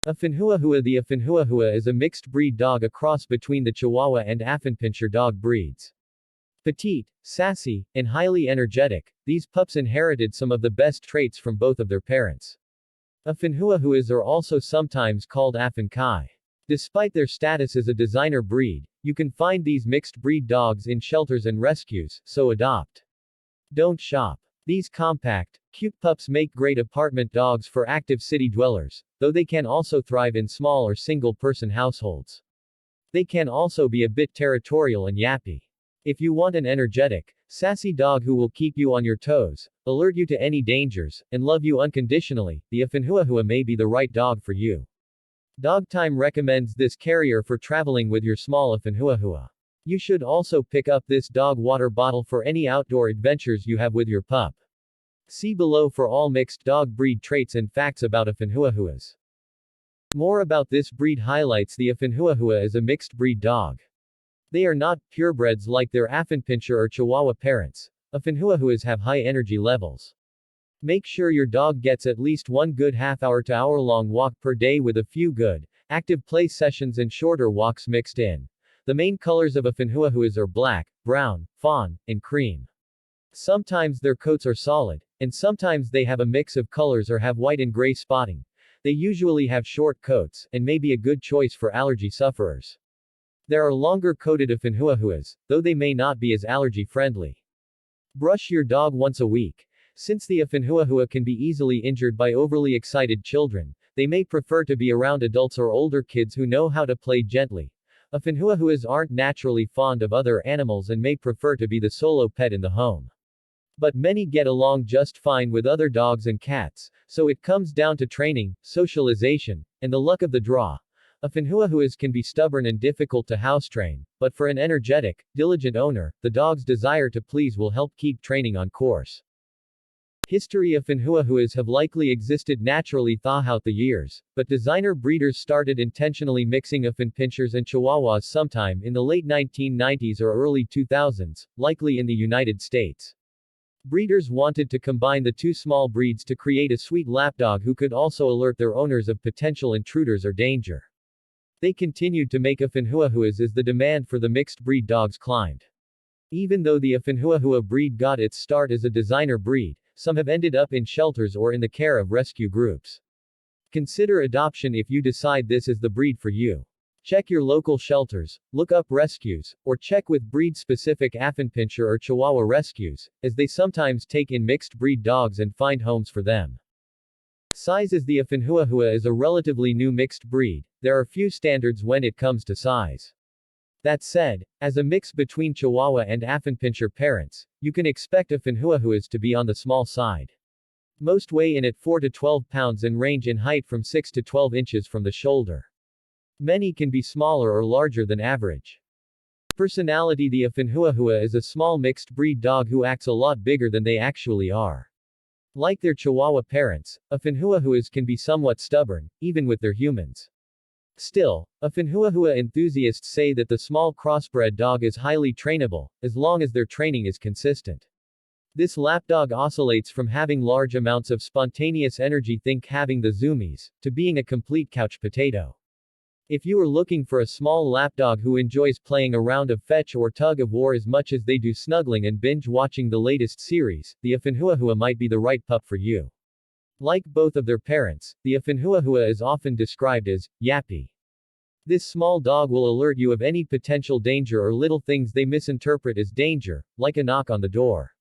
Affenhuahua. The Affenhuahua is a mixed breed dog, a cross between the Chihuahua and Affenpinscher dog breeds. Petite, sassy, and highly energetic, these pups inherited some of the best traits from both of their parents. Affenhuahuas are also sometimes called Affenkai. Despite their status as a designer breed, you can find these mixed breed dogs in shelters and rescues, so adopt. Don't shop. These compact, cute pups make great apartment dogs for active city dwellers, though they can also thrive in small or single-person households. They can also be a bit territorial and yappy. If you want an energetic, sassy dog who will keep you on your toes, alert you to any dangers, and love you unconditionally, the Affenhuahua may be the right dog for you. DogTime recommends this carrier for traveling with your small Affenhuahua. You should also pick up this dog water bottle for any outdoor adventures you have with your pup. See below for all mixed dog breed traits and facts about Affenhuahuas. More about this breed highlights the Affenhuahua is a mixed breed dog. They are not purebreds like their Affenpinscher or Chihuahua parents. Affenhuahuas have high energy levels. Make sure your dog gets at least one good half-hour to hour-long walk per day with a few good, active play sessions and shorter walks mixed in. The main colors of Affenhuahuas are black, brown, fawn, and cream. Sometimes their coats are solid, and sometimes they have a mix of colors or have white and gray spotting. They usually have short coats, and may be a good choice for allergy sufferers. There are longer-coated Affenhuahuas, though they may not be as allergy-friendly. Brush your dog once a week. Since the Affenhuahua can be easily injured by overly excited children, they may prefer to be around adults or older kids who know how to play gently. Affenhuahuas aren't naturally fond of other animals and may prefer to be the solo pet in the home. But many get along just fine with other dogs and cats, so it comes down to training, socialization, and the luck of the draw. Affenhuahuas can be stubborn and difficult to house train, but for an energetic, diligent owner, the dog's desire to please will help keep training on course. History. Affenhuahuas have likely existed naturally throughout the years, but designer breeders started intentionally mixing Affenpinschers and Chihuahuas sometime in the late 1990s or early 2000s, likely in the United States. Breeders wanted to combine the two small breeds to create a sweet lapdog who could also alert their owners of potential intruders or danger. They continued to make Affenhuahuas as the demand for the mixed breed dogs climbed. Even though the Affenhuahua breed got its start as a designer breed, some have ended up in shelters or in the care of rescue groups. Consider adoption if you decide this is the breed for you. Check your local shelters, look up rescues, or check with breed-specific Affenpinscher or Chihuahua rescues, as they sometimes take in mixed breed dogs and find homes for them. Size. As the Affenhuahua is a relatively new mixed breed, there are few standards when it comes to size. That said, as a mix between Chihuahua and Affenpinscher parents, you can expect Affenhuahuas to be on the small side. Most weigh in at 4 to 12 pounds and range in height from 6 to 12 inches from the shoulder. Many can be smaller or larger than average. Personality. The Affenhuahua is a small mixed breed dog who acts a lot bigger than they actually are. Like their Chihuahua parents, Affenhuahuas can be somewhat stubborn, even with their humans. Still, Affenhuahua enthusiasts say that the small crossbred dog is highly trainable, as long as their training is consistent. This lapdog oscillates from having large amounts of spontaneous energy, think having the zoomies, to being a complete couch potato. If you are looking for a small lapdog who enjoys playing a round of fetch or tug of war as much as they do snuggling and binge watching the latest series, the Affenhuahua might be the right pup for you. Like both of their parents, the Affenhuahua is often described as yappy. This small dog will alert you of any potential danger or little things they misinterpret as danger, like a knock on the door.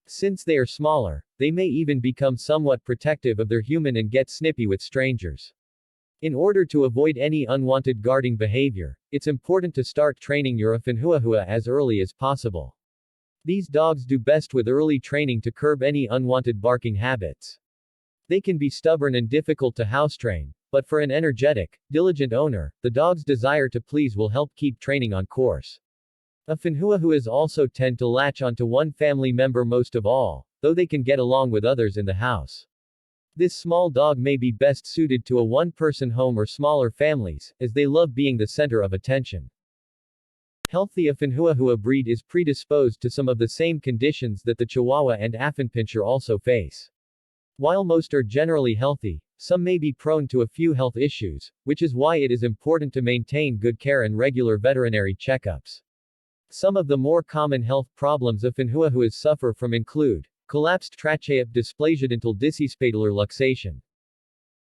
Since they are smaller, they may even become somewhat protective of their human and get snippy with strangers. In order to avoid any unwanted guarding behavior, it's important to start training your Affenhuahua as early as possible. These dogs do best with early training to curb any unwanted barking habits. They can be stubborn and difficult to house train, but for an energetic, diligent owner, the dog's desire to please will help keep training on course. Affenhuahuas also tend to latch onto one family member most of all, though they can get along with others in the house. This small dog may be best suited to a one-person home or smaller families, as they love being the center of attention. Healthy Affenhuahua breed is predisposed to some of the same conditions that the Chihuahua and Affenpinscher also face. While most are generally healthy, some may be prone to a few health issues, which is why it is important to maintain good care and regular veterinary checkups. Some of the more common health problems Affenhuahuas suffer from include collapsed trachea, dysplasia dental, dispatelar luxation.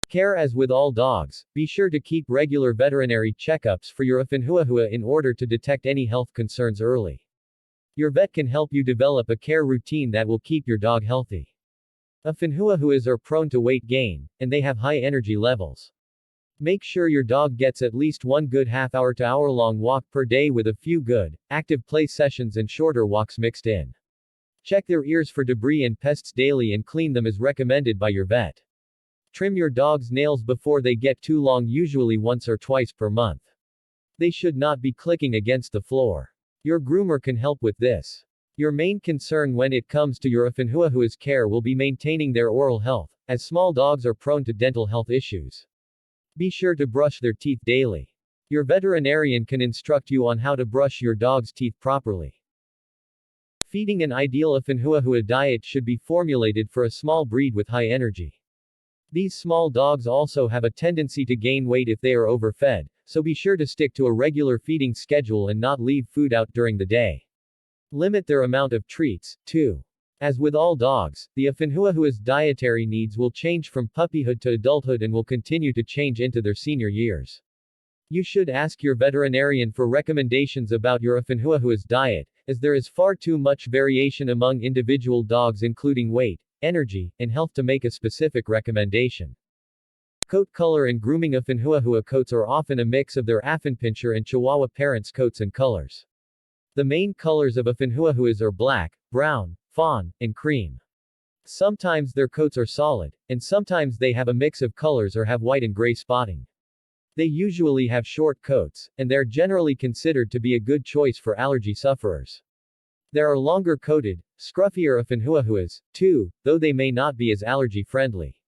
Care. As with all dogs, be sure to keep regular veterinary checkups for your Affenhuahua in order to detect any health concerns early. Your vet can help you develop a care routine that will keep your dog healthy. Affenhuahuas are prone to weight gain, and they have high energy levels. Make sure your dog gets at least one good half-hour to hour-long walk per day with a few good, active play sessions and shorter walks mixed in. Check their ears for debris and pests daily and clean them as recommended by your vet. Trim your dog's nails before they get too long, usually once or twice per month. They should not be clicking against the floor. Your groomer can help with this. Your main concern when it comes to your Affenhuahua's care will be maintaining their oral health, as small dogs are prone to dental health issues. Be sure to brush their teeth daily. Your veterinarian can instruct you on how to brush your dog's teeth properly. Feeding. An ideal Affenhuahua diet should be formulated for a small breed with high energy. These small dogs also have a tendency to gain weight if they are overfed, so be sure to stick to a regular feeding schedule and not leave food out during the day. Limit their amount of treats, too. As with all dogs, the Affenhuahua's dietary needs will change from puppyhood to adulthood and will continue to change into their senior years. You should ask your veterinarian for recommendations about your Affenhuahua's diet, as there is far too much variation among individual dogs, including weight, energy, and health, to make a specific recommendation. Coat color and grooming. Affenhuahua coats are often a mix of their Affenpinscher and Chihuahua parents' coats and colors. The main colors of Affenhuahuas are black, brown, fawn, and cream. Sometimes their coats are solid, and sometimes they have a mix of colors or have white and gray spotting. They usually have short coats, and they're generally considered to be a good choice for allergy sufferers. There are longer coated, scruffier Affenhuahuas, too, though they may not be as allergy friendly.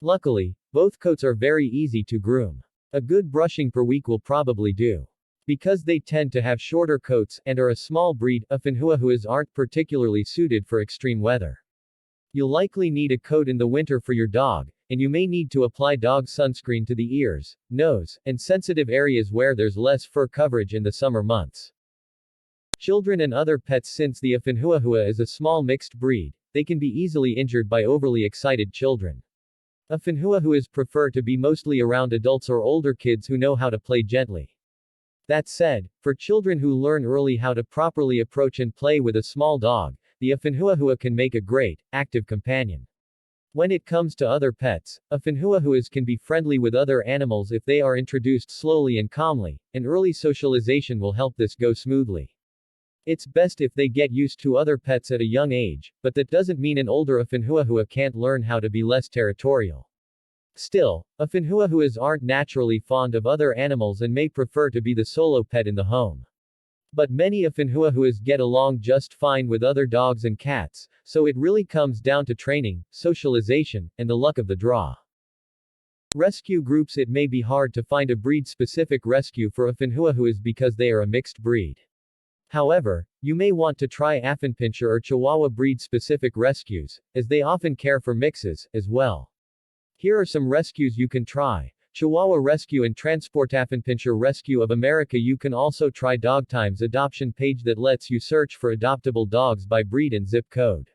Luckily, both coats are very easy to groom. A good brushing per week will probably do. Because they tend to have shorter coats and are a small breed, Affenhuahuas aren't particularly suited for extreme weather. You'll likely need a coat in the winter for your dog, and you may need to apply dog sunscreen to the ears, nose, and sensitive areas where there's less fur coverage in the summer months. Children and other pets. Since the Affenhuahua is a small mixed breed, they can be easily injured by overly excited children. Affenhuahuas prefer to be mostly around adults or older kids who know how to play gently. That said, for children who learn early how to properly approach and play with a small dog, the Affenhuahua can make a great, active companion. When it comes to other pets, Affenhuahuas can be friendly with other animals if they are introduced slowly and calmly, and early socialization will help this go smoothly. It's best if they get used to other pets at a young age, but that doesn't mean an older Affenhuahua can't learn how to be less territorial. Still, Affenhuahuas aren't naturally fond of other animals and may prefer to be the solo pet in the home. But many Affenhuahuas get along just fine with other dogs and cats, so it really comes down to training, socialization, and the luck of the draw. Rescue groups. It may be hard to find a breed-specific rescue for Affenhuahuas because they are a mixed breed. However, you may want to try Affenpinscher or Chihuahua breed-specific rescues, as they often care for mixes, as well. Here are some rescues you can try. Chihuahua Rescue and TransportAffenpinscher Rescue of America. You can also try DogTime's adoption page that lets you search for adoptable dogs by breed and zip code.